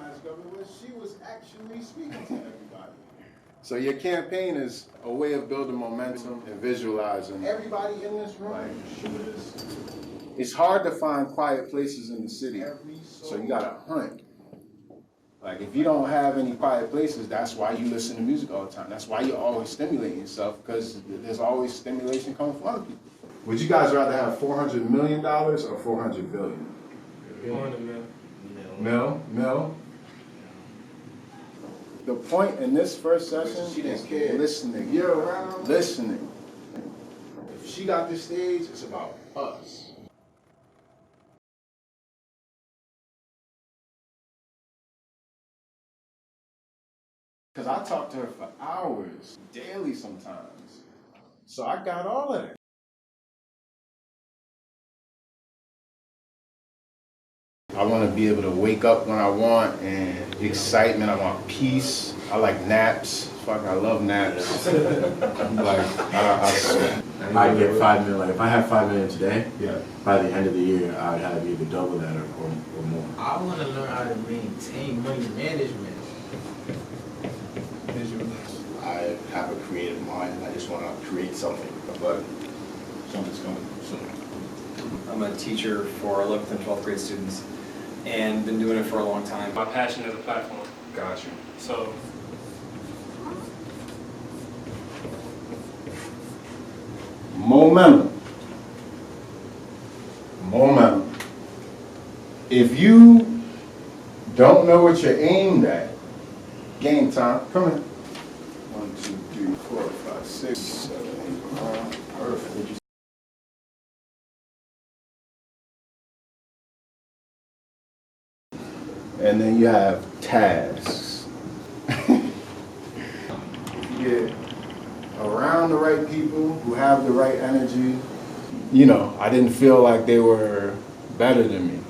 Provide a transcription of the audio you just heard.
mask of it was she was actually speaking to everybody. So your campaign is a way of building momentum and visualizing. Everybody in this room, shooters. It's hard to find quiet places in the city, so you gotta hunt. Like if you don't have any quiet places, that's why you listen to music all the time. That's why you're always stimulating yourself, because there's always stimulation coming from other people. Would you guys rather have $400 million or $400 billion? 400 mil. Mil? The point in this first session is listening. You're around listening. If she got this stage, it's about us. Because I talk to her for hours, daily sometimes. So I got all of that. I want to be able to wake up when I want, and excitement. I want peace. I like naps. Fuck, I love naps. I get 5 million. Like if I have 5 million today, Yeah. by the end of the year, I would have either double that or more. I want to learn how to maintain money management. I have a creative mind, and I just want to create something, but something's coming soon. I'm a teacher for 11th and 12th grade students, and been doing it for a long time. My passion is a platform. Got you. So Momentum. If you don't know what you're aimed at, game time. Come in. 1, 2, 3, 4, 5, 6, 7, 8, 9. Perfect. And then you have tasks. You get around the right people who have the right energy. You know, I didn't feel like they were better than me.